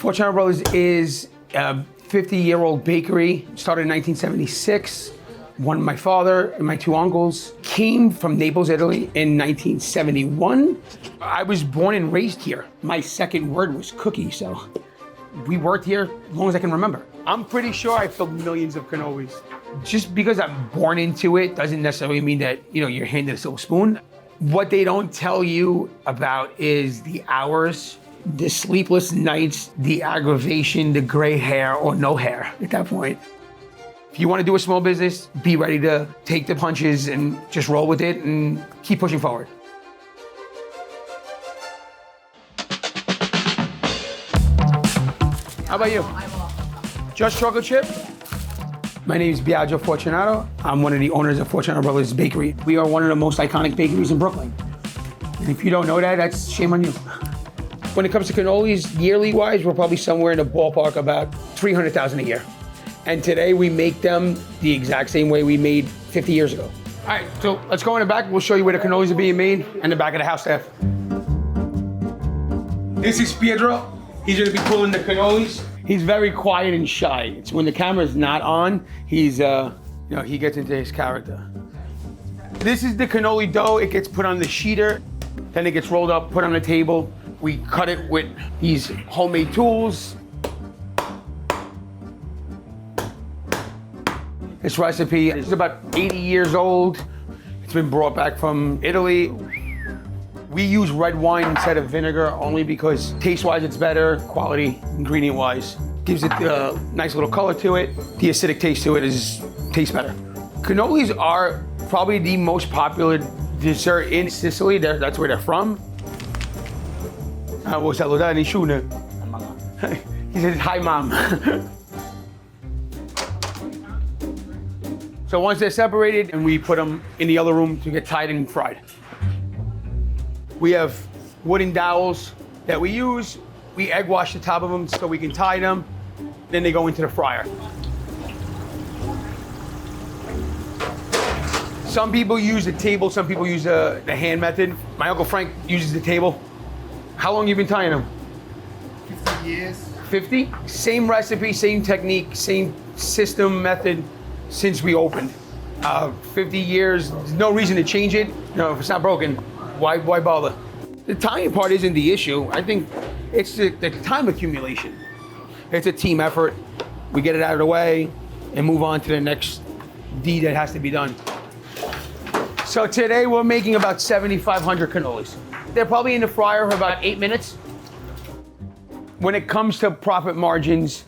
Fortunato Brothers is a 50-year-old bakery, started in 1976. My father and my two uncles came from Naples, Italy in 1971. I was born and raised here. My second word was cookie, so we worked here as long as I can remember. I'm pretty sure I filled millions of cannolis. Just because I'm born into it doesn't necessarily mean that, you're handed a silver spoon. What they don't tell you about is the hours, the sleepless nights, the aggravation, the gray hair or no hair at that point. If you want to do a small business, be ready to take the punches and just roll with it and keep pushing forward. How about you? Just chocolate chip? My name is Biagio Fortunato. I'm one of the owners of Fortunato Brothers Bakery. We are one of the most iconic bakeries in Brooklyn. And if you don't know that, that's shame on you. When it comes to cannolis, yearly-wise, we're probably somewhere in the ballpark about 300,000 a year. And today we make them the exact same way we made 50 years ago. All right, so let's go in the back. We'll show you where the cannolis are being made and the back of the house staff. This is Pietro. He's gonna be pulling the cannolis. He's very quiet and shy. It's when the camera's not on, he's, he gets into his character. This is the cannoli dough. It gets put on the sheeter, then it gets rolled up, put on the table. We cut it with these homemade tools. This recipe is about 80 years old. It's been brought back from Italy. We use red wine instead of vinegar only because taste-wise it's better, quality, ingredient-wise. Gives it a nice little color to it. The acidic taste to it tastes better. Cannolis are probably the most popular dessert in Sicily. That's where they're from. Vuoi salutare nessuno? He says, hi, mom. So once they're separated, and we put them in the other room to get tied and fried. We have wooden dowels that we use. We egg wash the top of them so we can tie them. Then they go into the fryer. Some people use the table, some people use the hand method. My Uncle Frank uses the table. How long you been tying them? 50 years. 50? Same recipe, same technique, same system method since we opened. 50 years, there's no reason to change it. No, if it's not broken, why bother? The tying part isn't the issue. I think it's the time accumulation. It's a team effort. We get it out of the way and move on to the next deed that has to be done. So today we're making about 7,500 cannolis. They're probably in the fryer for about 8 minutes. When it comes to profit margins,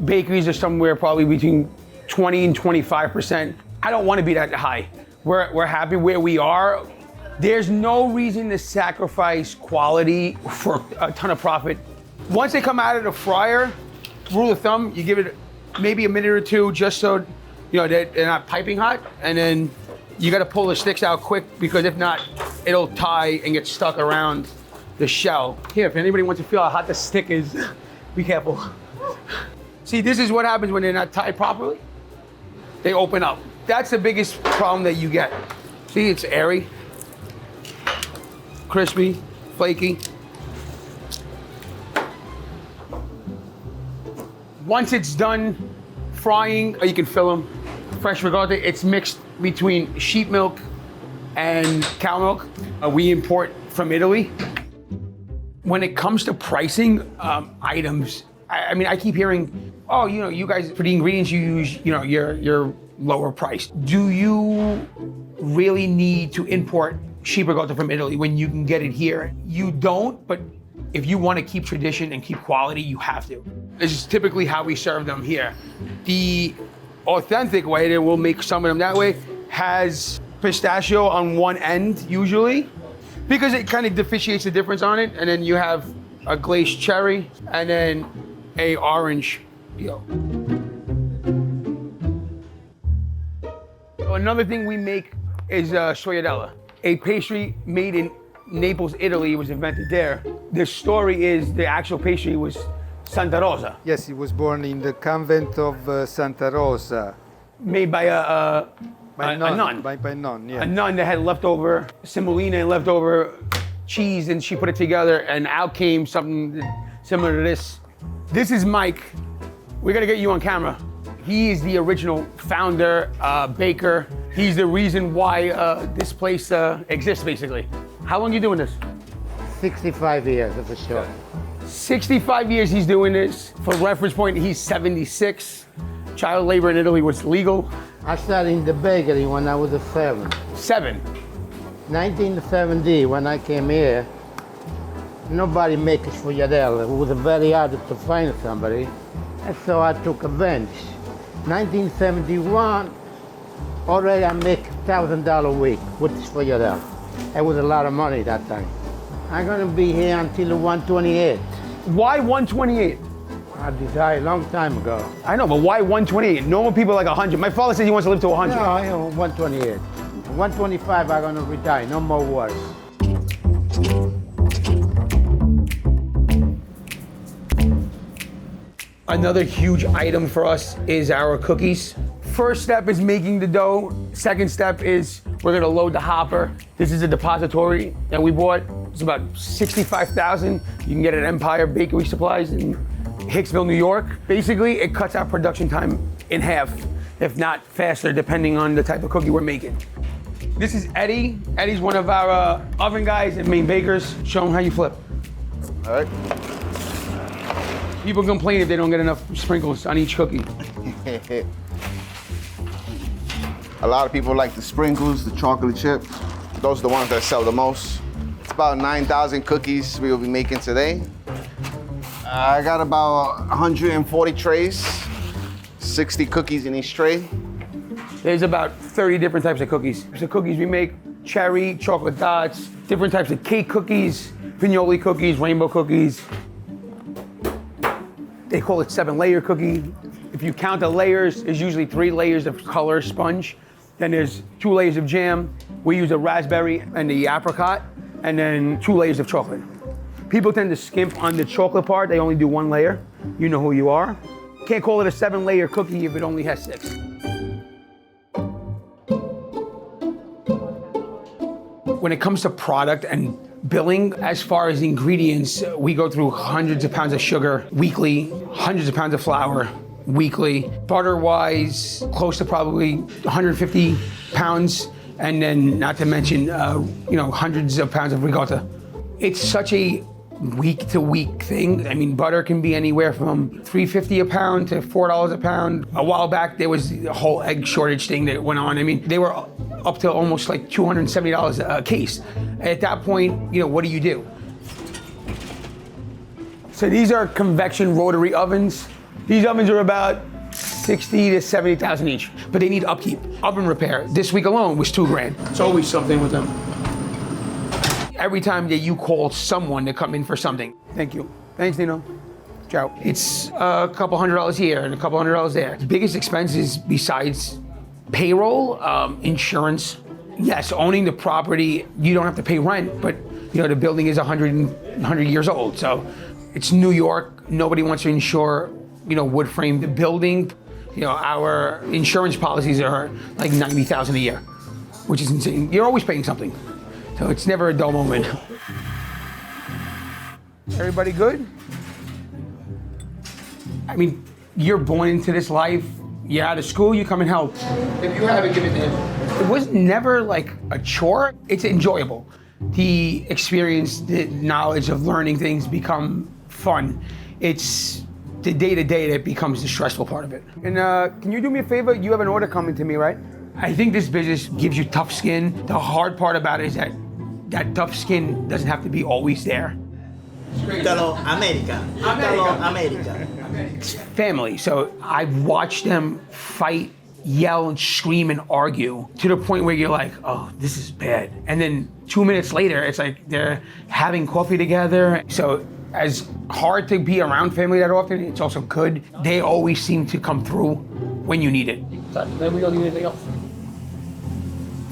bakeries are somewhere probably between 20 and 25%. I don't want to be that high. We're happy where we are. There's no reason to sacrifice quality for a ton of profit. Once they come out of the fryer, rule of thumb, you give it maybe a minute or two just so they're not piping hot, and then you got to pull the sticks out quick because if not, it'll tie and get stuck around the shell. Here, if anybody wants to feel how hot the stick is, be careful. See, this is what happens when they're not tied properly. They open up. That's the biggest problem that you get. See, it's airy, crispy, flaky. Once it's done frying, you can fill them. Fresh ricotta, it's mixed between sheep milk and cow milk. We import from Italy. When it comes to pricing items, I keep hearing, oh, you guys, for the ingredients you use, you're lower priced. Do you really need to import sheep ricotta from Italy when you can get it here? You don't, but if you want to keep tradition and keep quality, you have to. This is typically how we serve them here. The authentic way, that we'll make some of them that way, has pistachio on one end usually, because it kind of differentiates the difference on it. And then you have a glazed cherry and then a orange peel. Another thing we make is Sfogliatelle, a pastry made in Naples, Italy. It was invented there. The story is the actual pastry was Santa Rosa. Yes, he was born in the convent of Santa Rosa. Made by a nun. By a nun, yeah. A nun that had leftover semolina and leftover cheese, and she put it together, and out came something similar to this. This is Mike. We gotta get you on camera. He is the original founder, baker. He's the reason why this place exists, basically. How long are you doing this? 65 years for sure. 65 years he's doing this. For reference point, he's 76. Child labor in Italy was legal. I started in the bakery when I was 7. 1970, when I came here, nobody makes sfogliatelle. It was very hard to find somebody, and so I took advantage. 1971, already I make $1,000 a week with sfogliatelle. It was a lot of money that time. I'm gonna be here until 128. Why 128? I decided a long time ago. I know, but why 128? Normal people are like 100. My father says he wants to live to 100. No, I am 128. 125, I'm gonna retire, no more work. Another huge item for us is our cookies. First step is making the dough. Second step is we're gonna load the hopper. This is a depository that we bought. It's about $65,000. You can get it at Empire Bakery Supplies in Hicksville, New York. Basically, it cuts our production time in half, if not faster, depending on the type of cookie we're making. This is Eddie. Eddie's one of our oven guys and main bakers. Show him how you flip. All right. People complain if they don't get enough sprinkles on each cookie. A lot of people like the sprinkles, the chocolate chip. Those are the ones that sell the most. It's about 9,000 cookies we will be making today. I got about 140 trays, 60 cookies in each tray. There's about 30 different types of cookies. The cookies we make, cherry, chocolate dots, different types of cake cookies, pinoli cookies, rainbow cookies. They call it 7-layer cookie. If you count the layers, there's usually 3 layers of color sponge. Then there's 2 layers of jam. We use a raspberry and the apricot, and then 2 layers of chocolate. People tend to skimp on the chocolate part. They only do 1 layer. You know who you are. Can't call it a 7-layer cookie if it only has 6. When it comes to product and billing, as far as ingredients, we go through hundreds of pounds of sugar weekly, hundreds of pounds of flour weekly. Butter-wise, close to probably 150 pounds, and then not to mention, hundreds of pounds of ricotta. It's such a week-to-week thing. I mean, butter can be anywhere from $3.50 a pound to $4 a pound. A while back, there was a whole egg shortage thing that went on. I mean, they were up to almost like $270 a case. At that point, what do you do? So these are convection rotary ovens. These ovens are about 60 to 70,000 each, but they need upkeep. Oven repair, this week alone was $2,000. It's always something with them. Every time that you call someone to come in for something. Thank you. Thanks, Nino. Ciao. It's a couple $100 here and a couple $100 there. The biggest expenses besides payroll, insurance. Yes, owning the property, you don't have to pay rent, but the building is 100 years old. So it's New York. Nobody wants to insure, wood frame the building. Our insurance policies are like $90,000 a year, which is insane. You're always paying something. So it's never a dull moment. Everybody good? I mean, you're born into this life. You're out of school, you come and help. If you haven't, give it to him. It was never like a chore. It's enjoyable. The experience, the knowledge of learning things become fun. It's the day-to-day that becomes the stressful part of it. And can you do me a favor? You have an order coming to me, right? I think this business gives you tough skin. The hard part about it is that tough skin doesn't have to be always there. Italo America. Italo America. It's family, so I've watched them fight, yell, and scream and argue to the point where you're like, oh, this is bad. And then 2 minutes later, it's like they're having coffee together. So as hard to be around family that often, it's also good. They always seem to come through when you need it. Then we don't need anything else.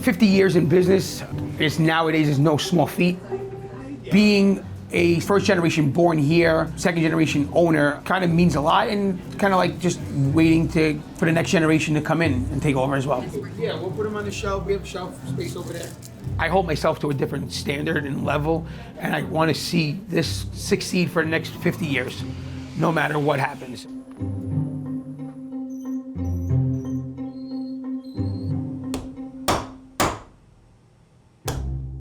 50 years in business nowadays is no small feat. Being a first generation born here, second generation owner kind of means a lot, and kind of like just waiting for the next generation to come in and take over as well. Yeah, we'll put them on the shelf. We have shelf space over there. I hold myself to a different standard and level, and I want to see this succeed for the next 50 years. no matter what happens.